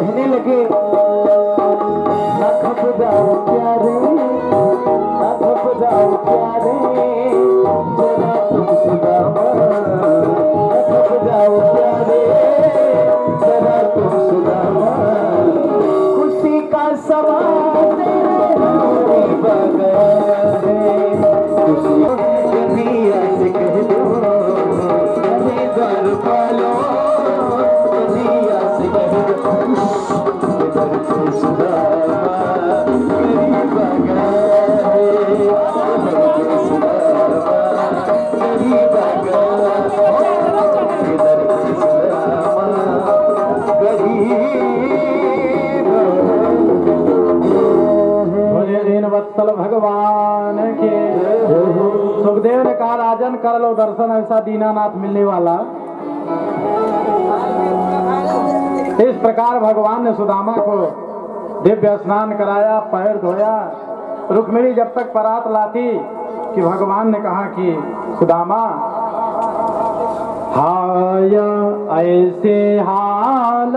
कहने लगे ना खप जाओ प्यारे, ना खप जाओ प्यारे, जरा तुम सुदामा, ना खप जाओ प्यारे, जरा तुम सुदामा, खुशी का समा तेरे बगैर है, खुशी कभी ऐसे कह दो कभी घर पालो, कभी ऐसे कह दो इधर तुम सुदामा मेरी बगैर है, इधर तुम सुदामा मेरी बगैर है, इधर तुम सुदामा मुझे दीन वत्सल भगवान के। सुखदेव ने कहा राजन कर लो दर्शन, ऐसा दीनानाथ मिलने वाला। इस प्रकार भगवान ने सुदामा को दिव्य स्नान कराया, पैर धोया। रुक्मिणी जब तक परात लाती कि भगवान ने कहा कि सुदामा हाय ऐसे हाल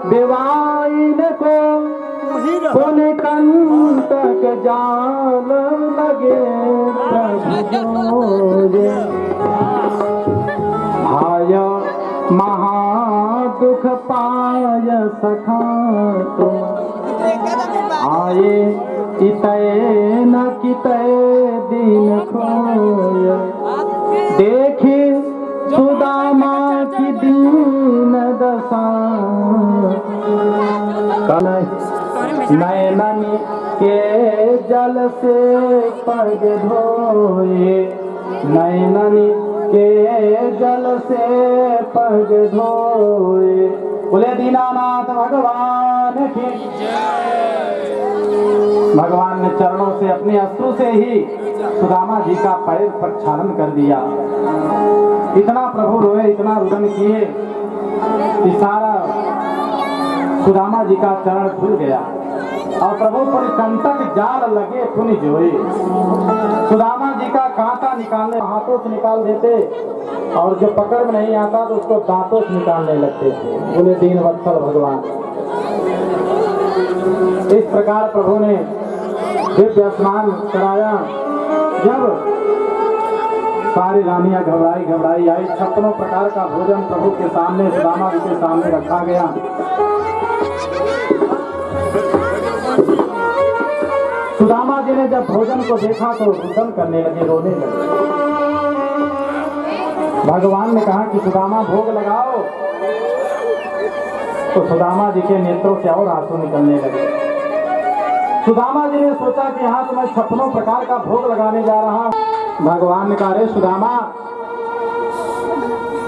विवाइन को पुन कंटक जाल लगे प्रभु, हाय महादुख पाय सखा तुम, आए इतए न कितए दिन खोय, देखी सुदामा की दीन दशा, नयनन के जल से पग धोए, नयनन के जल से पग धोए। बोले दीनानाथ भगवान की। भगवान ने चरणों से अपने अश्रु से ही सुदामा जी का पैर प्रक्षालन कर दिया। इतना प्रभु रोए, इतना रुदन किए कि सारा सुदामा जी का चरण धुल गया और प्रभु पर कंटक जाल लगे पुनि जोए। सुदामा जी का कांटा निकालने हाथों से निकाल देते और जो पकड़ में नहीं आता तो उसको दांतों से निकालने लगते थे। बोले दीन वत्सल भगवान। इस प्रकार प्रभु ने दिव्य स्नान कराया। जब सारी रानियां घबराई आई, 56 प्रकार का भोजन प्रभु के सामने सुदामा जी के सामने रखा गया। सुदामा जी ने जब भोजन को देखा तो रुदन करने लगे, रोने लगे। भगवान ने कहा कि सुदामा भोग लगाओ, तो सुदामा जी के नेत्रों से और आंसू निकलने लगे। सुदामा जी ने सोचा कि हाँ तो मैं 56 प्रकार का भोग लगाने जा रहा हूँ। भगवान ने कहा रे सुदामा,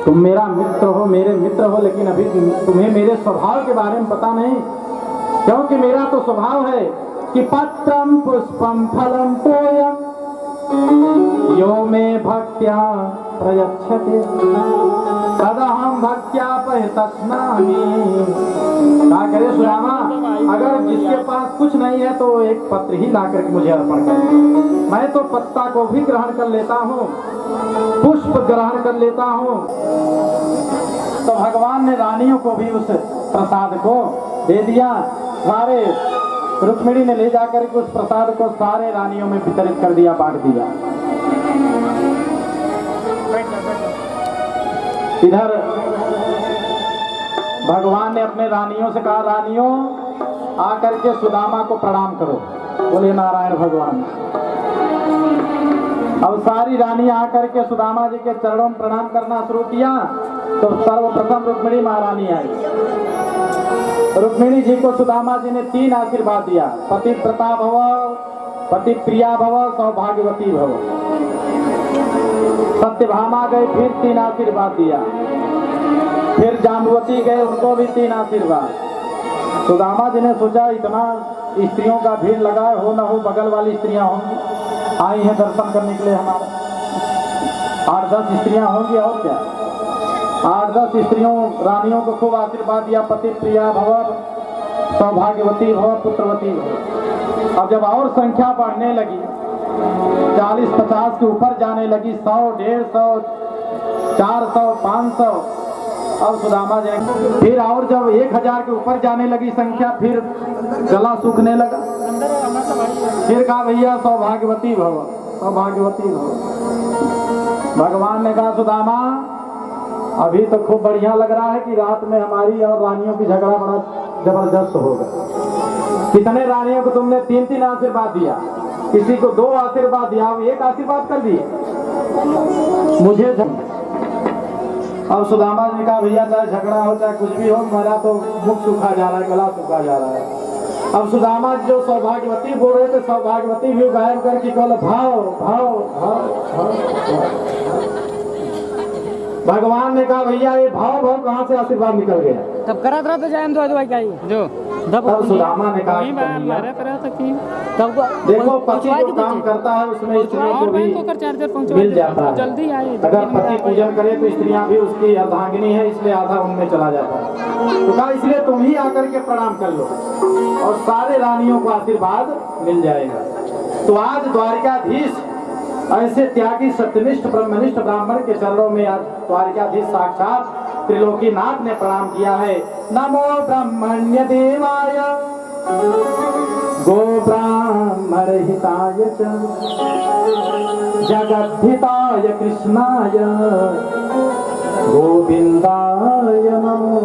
तुम मेरा मित्र हो, मेरे मित्र हो, लेकिन अभी तुम्हें मेरे स्वभाव के बारे में पता नहीं, क्योंकि मेरा तो स्वभाव है कि पत्रम पुष्पम फलम तोयम यो मे भक्त्या प्रयच्छते तदहं भक्त्या परितस्नामि। क्या करे सुदामा, अगर जिसके पास कुछ नहीं है तो एक पत्र ही ला करके मुझे अर्पण कर। मैं तो पत्ता को भी ग्रहण कर लेता हूँ, पुष्प ग्रहण कर लेता हूँ। तो भगवान ने रानियों को भी उस प्रसाद को दे दिया। सारे रुक्मिणी ने ले जाकर के उस प्रसाद को सारे रानियों में वितरित कर दिया, बांट दिया। इधर भगवान ने अपने रानियों से कहा रानियों आकर के सुदामा को प्रणाम करो। बोले नारायण भगवान। अब सारी रानी आकर के सुदामा जी के चरणों में प्रणाम करना शुरू किया। तो सर्वप्रथम रुक्मिणी महारानी आई। रुक्मिणी जी को सुदामा जी ने 3 आशीर्वाद दिया, पतिव्रता भव, पति प्रिया भव, सौभाग्यवती भव। सत्यभामा गए, फिर 3 आशीर्वाद दिया। फिर जाम्बवती गए, उनको भी 3 आशीर्वाद। सुदामा जी ने सोचा इतना स्त्रियों का भीड़ लगा हो न हो, बगल वाली स्त्रियां होंगी, आई हैं दर्शन करने के लिए हमारा। 8-10 स्त्रियां होंगी और क्या। 8-10 स्त्रियों रानियों को खूब आशीर्वाद दिया, पति प्रिया भव, सौभाग्यवती भव, पुत्रवती भव। अब जब और संख्या बढ़ने लगी, 40-50 के ऊपर जाने लगी, 100, 150, 400, 500, अब सुदामा जी फिर और जब 1000 के ऊपर जाने लगी संख्या, फिर गला सूखने लगा। फिर कहा भैया सौभाग्यवती भव, सौभाग्यवती भव। भगवान ने कहा सुदामा अभी तो खूब बढ़िया लग रहा है कि रात में हमारी और रानियों की झगड़ा बड़ा जबरदस्त होगा। कितने रानियों को तुमने 3-3 आशीर्वाद दिया, किसी को 2 आशीर्वाद दिया, अब 1 आशीर्वाद कर दिए मुझे। अब सुदामा ने कहा भैया चाहे झगड़ा हो चाहे कुछ भी हो, मेरा तो मुख सूखा जा रहा है, गला सूखा जा रहा है। अब सुदामा जो सौभाग्यवती बोल रहे थे, सौभाग्यवती भी गायब करके बोला भाव भाव भाव भाव। भगवान ने कहा भैया ये भाव भाव कहाँ से आशीर्वाद निकल गया? तब करत रहा तो जाए दो क्या जो तब सुदामा ने कहा देखो पति जो काम करता है उसमें स्त्रियों को भी मिल जाता है। जल्दी आए, अगर पति पूजन करे तो स्त्रियां भी उसकी अर्धांगिनी है, इसलिए आधा उनमें चला जाता है। तो कहा इसलिए तुम ही आकर के प्रणाम कर लो और सारे रानियों को आशीर्वाद मिल जाएगा। तो आज द्वारिकाधीश ऐसे त्यागी सत्यनिष्ठ ब्रह्मनिष्ठ ब्राह्मण के चरणों में आज द्वारिकाधीश साक्षात त्रिलोकीनाथ ने प्रणाम किया है। नमो ब्रह्मण्य देवाय गो ब्राह्मण हिताय च जगद्धिताय कृष्णाय गोविंदाय नमो।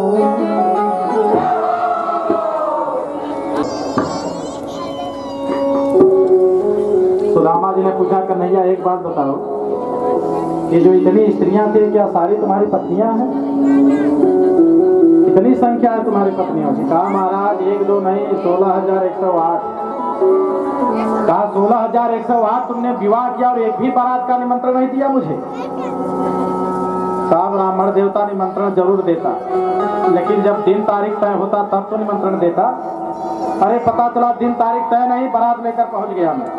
सुदामा जी ने पूछा कन्हैया एक बात बताओ, ये जो इतनी स्त्रियां थी क्या सारी तुम्हारी पत्नियां हैं? कितनी संख्या है तुम्हारी पत्नियों की? कहा महाराज 1 2 नहीं 16,108। कहा 16,108 तुमने विवाह किया और एक भी बारात का निमंत्रण नहीं दिया मुझे? कहा ब्राह्मण देवता निमंत्रण जरूर देता, लेकिन जब दिन तारीख तय होता तब तो निमंत्रण देता। अरे पता चला दिन तारीख तय नहीं, बारात लेकर पहुंच गया मैं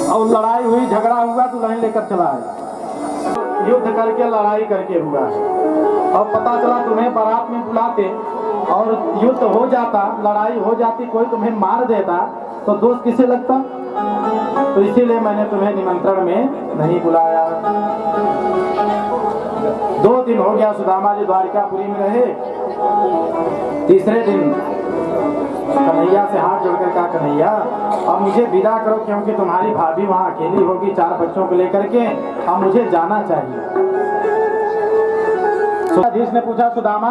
और लड़ाई हुई, झगड़ा हुआ, दुल्हन लेकर चला आया। युद्ध करके लड़ाई करके हुआ है और पता चला तुम्हें बारात में बुलाते और युद्ध हो जाता, लड़ाई हो जाती, कोई तुम्हें मार देता तो दोष किसे लगता? तो इसीलिए मैंने तुम्हें निमंत्रण में नहीं बुलाया। 2 दिन हो गया सुदामा जी द्वारिकापुरी में रहे। तीसरे दिन कन्हैया से हाथ जोड़कर कहा कन्हैया अब मुझे विदा करो, क्योंकि तुम्हारी भाभी वहाँ अकेली होगी 4 बच्चों को लेकर के, अब मुझे जाना चाहिए। सुदाधीश ने पूछा सुदामा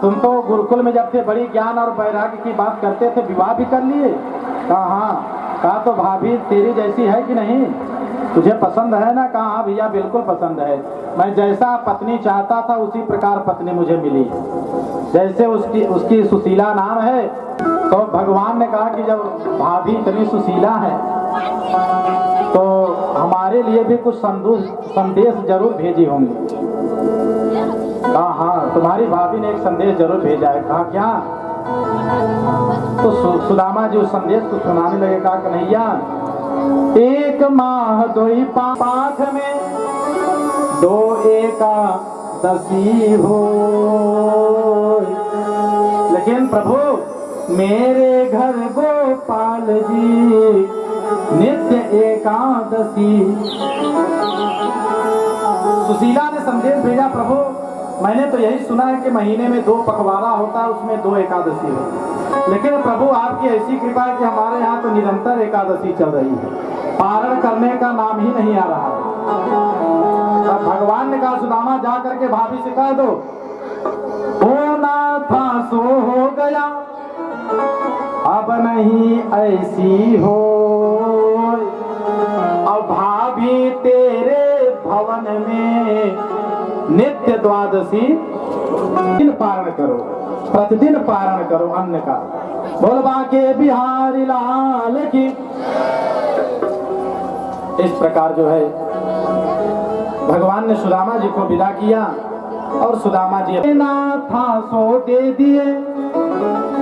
तुम तो गुरुकुल में जब थे बड़ी ज्ञान और वैराग्य की बात करते थे, विवाह भी कर लिए? कहा हाँ। कहा तो भाभी तेरी जैसी है कि नहीं, तुझे पसंद है ना? कहा हाँ भैया बिल्कुल पसंद है, मैं जैसा पत्नी चाहता था उसी प्रकार पत्नी मुझे मिली, जैसे उसकी सुशीला नाम है। तो भगवान ने कहा कि जब भाभी इतनी सुशीला है तो हमारे लिए भी कुछ संदेश जरूर भेजी होंगी। कहा हाँ तुम्हारी भाभी ने एक संदेश जरूर भेजा है। कहा क्या? तो सुदामा जी उस संदेश को सुनाने लगे। कहा कन्हैया 1 माह 2 पाठ में 2 एकादशी हो, लेकिन प्रभु मेरे घर गोपाल जी नित्य एकादशी। सुशीला ने संदेश भेजा प्रभु मैंने तो यही सुना है कि महीने में 2 पखवाड़ा होता है, उसमें 2 एकादशी हो, लेकिन प्रभु आपकी ऐसी कृपा है कि हमारे यहाँ तो निरंतर एकादशी चल रही है, पारण करने का नाम ही नहीं आ रहा है। तब भगवान ने कहा सुदामा जा करके भाभी से कह दो होना था सो हो गया, अब नहीं ऐसी हो। अब भाभी तेरे भवन में नित्य द्वादशी दिन पारण करो, प्रतिदिन पारण करो अन्न का। बोलबा के बिहारी लाल की। इस प्रकार जो है भगवान ने सुदामा जी को विदा किया और सुदामा जी ना था सो दे दिए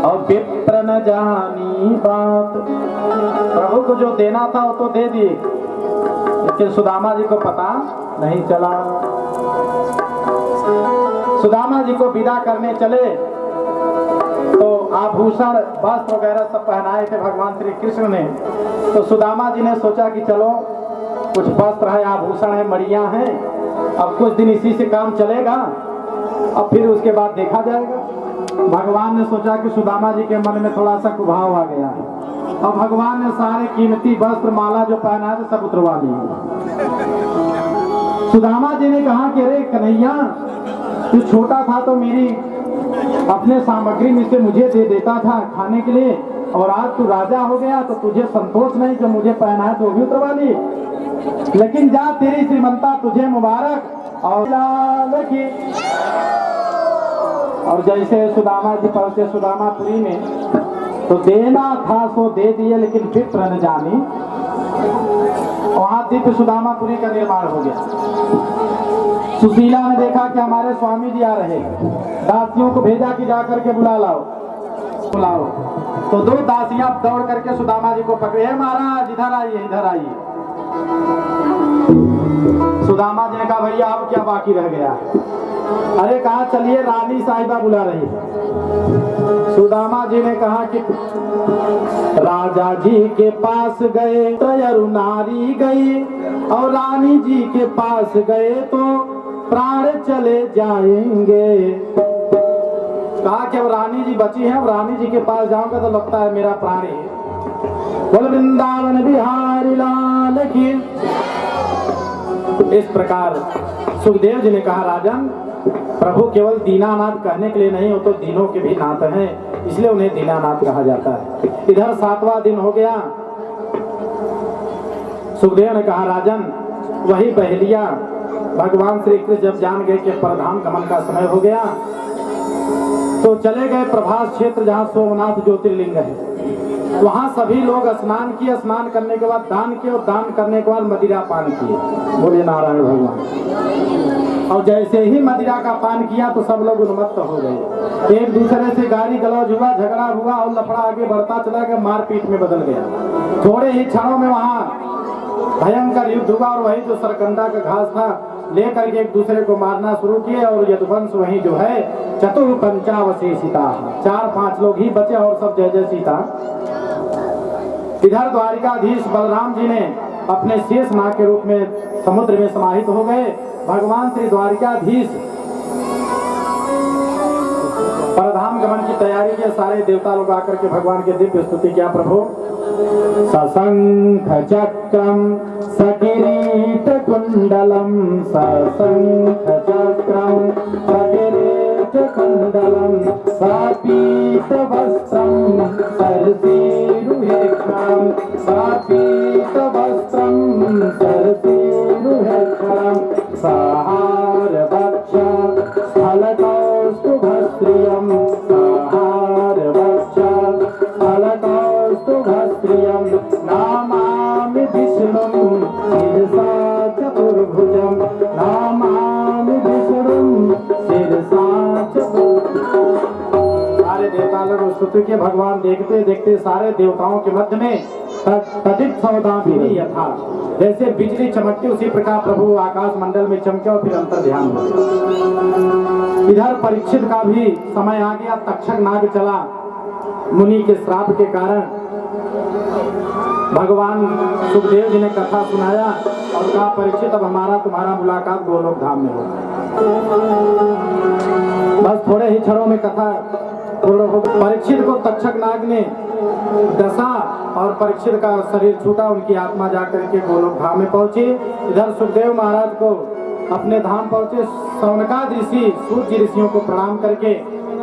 और विप्र न जानी बात। प्रभु को जो देना था वो तो दे दिए, लेकिन सुदामा जी को पता नहीं चला। सुदामा जी को विदा करने चले तो आभूषण वस्त्र वगैरह सब पहनाए थे भगवान श्री कृष्ण ने। तो सुदामा जी ने सोचा कि चलो कुछ वस्त्र है, आभूषण है, मड़ियां हैं अब कुछ दिन इसी से काम चलेगा, अब फिर उसके बाद देखा जाएगा। भगवान ने सोचा कि सुदामा जी के मन में थोड़ा सा कुभाव आ गया है। अब भगवान ने सारे कीमती वस्त्र माला जो पहना थे सब उतरवा लिए। सुदामा जी ने कहा कि अरे कन्हैया, तू छोटा था तो मेरी अपने सामग्री में से मुझे दे देता था खाने के लिए, और आज तू राजा हो गया तो तुझे संतोष नहीं जो मुझे पहना है तो भी उतरवा ली। लेकिन जा, तेरी श्रीमंता तुझे मुबारक। और लाल की। और जैसे सुदामा जी पहुंचे सुदामापुरी में, तो देना था सो दे दिए, लेकिन विप्र न जानी। वहां दिव्य सुदामापुरी का निर्माण हो गया। सुशीला ने देखा कि हमारे स्वामी जी आ रहे हैं, दासियों को भेजा कि जा करके बुलाओ। तो दो दासियां दौड़ करके सुदामा जी को पकड़े, हे महाराज इधर आइए, इधर आइए। सुदामा जी ने कहा भैया अब क्या बाकी रह गया? अरे कहा चलिए, रानी साहिबा बुला रही है। सुदामा जी ने कहा कि राजा जी के पास गए तो यरु नारी गई, और रानी जी के पास गए तो प्राण चले जाएंगे। कहा कि अब रानी जी बची हैं, अब रानी जी के पास जाऊंगा तो लगता है मेरा प्राण ही। बोल वृंदावन बिहारी लाल की। इस प्रकार सुखदेव जी ने कहा राजन, प्रभु केवल दीनानाथ कहने के लिए नहीं, वो तो दीनों के भी नाथ हैं, इसलिए उन्हें दीनानाथ कहा जाता है। इधर 7वां दिन हो गया। सुखदेव ने कहा राजन, वही पहेलिया भगवान श्री कृष्ण जब जान गए कि परधाम गमन का समय हो गया, तो चले गए प्रभास क्षेत्र जहाँ सोमनाथ ज्योतिर्लिंग है। वहाँ सभी लोग स्नान किए, स्नान करने के बाद दान किए, और दान करने के बाद मदिरा पान किए। बोले नारायण भगवान। और जैसे ही मदिरा का पान किया तो सब लोग उन्मत्त हो गए। एक दूसरे से गाली गलौज हुआ, झगड़ा हुआ, और लफड़ा आगे बढ़ता चला गया, मारपीट में बदल गया। थोड़े ही क्षणों में वहाँ भयंकर युद्ध हुआ, और वही जो सरकंडा का घास था लेकर के एक दूसरे को मारना शुरू किए, और यदुवंश वही जो है चतुर्पंचावशेषिता, 4-5 लोग ही बचे और सब जय जय सीता। इधर द्वारिकाधीश बलराम जी ने अपने शेष नाग के रूप में समुद्र में समाहित हो गए। भगवान श्री द्वारिकाधीश परधाम गमन की तैयारी के सारे देवता लोग आकर के भगवान के दिव्य स्तुति किया। प्रभु सशंख चक्रम सकिरीट कुंडलम, सशंख चक्रम सकिरीट कुंडलम, सापीत वस्त्रम सरसीरुहेक्षणम, सापीत वस्त्रम सरसीरुहेक्षणम, सहार वक्ष स्थलकौस्तुभस्त्रियम, सहार वक्ष स्थलकौस्तुभस्त्रियम, नामामि विष्णुं शिरसा चतुर्भुजं, नामामि विष्णुं शिरसा चतुर्भुजं। सारे देवता लोग स्तुति के भगवान देखते देखते सारे देवताओं के मध्य में तदित सौदामिनी यथा, जैसे बिजली चमकती उसी प्रकार प्रभु आकाश मंडल में चमके और फिर अंतर ध्यान हो। इधर परीक्षित का भी समय आ गया। तक्षक नाग चला मुनि के श्राप के कारण। भगवान सुखदेव जी ने कथा सुनाया और कहा परीक्षित अब हमारा तुम्हारा मुलाकात गोलोक धाम में हो। बस थोड़े ही क्षणों में कथा पूर्ण हो। परीक्षित को तक्षक नाग ने डसा और परीक्षित का शरीर छूटा, उनकी आत्मा जाकर के गोलोक धाम में पहुंची। इधर सुखदेव महाराज को अपने धाम पहुंचे। सौनकाद ऋषि सूर्य ऋषियों को प्रणाम करके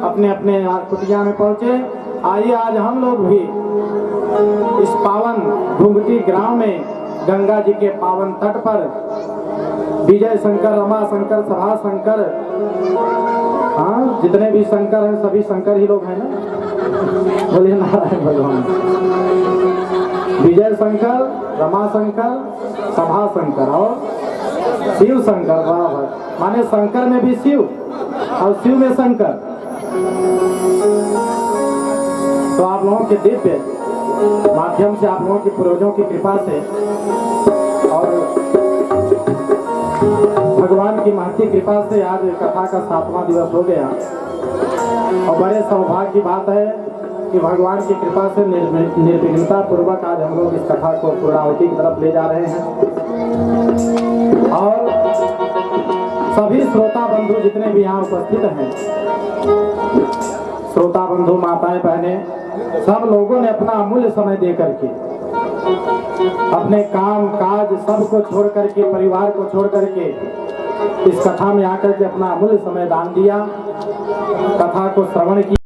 अपने अपने कुटिया में पहुंचे। आइए आज हम लोग भी इस पावन घुंघटी ग्राम में गंगा जी के पावन तट पर विजय शंकर, रमा शंकर, सभा शंकर, हाँ जितने भी शंकर हैं सभी शंकर ही लोग हैं ना। बोलिए नारायण भगवान। विजय शंकर, रमा शंकर, सभा शंकर और शिव शंकर। वाह भाई, माने शंकर में भी शिव और शिव में शंकर। तो आप लोगों के दिव्य माध्यम से, आप लोगों के पूर्वजों की कृपा से और भगवान की महती कृपा से आज कथा का 7वां दिवस हो गया। और बड़े सौभाग्य की बात है कि भगवान की कृपा से निर्विघ्नता पूर्वक आज हम लोग इस कथा को पूर्णाहुति की तरफ ले जा रहे हैं। और सभी श्रोता बंधु जितने भी यहाँ उपस्थित हैं, श्रोता बंधु, माताएं, बहनें, सब लोगों ने अपना अमूल्य समय दे करके, अपने काम काज सबको छोड़ करके, परिवार को छोड़ करके इस कथा में आकर के अपना अमूल्य समय दान दिया, कथा को श्रवण किया।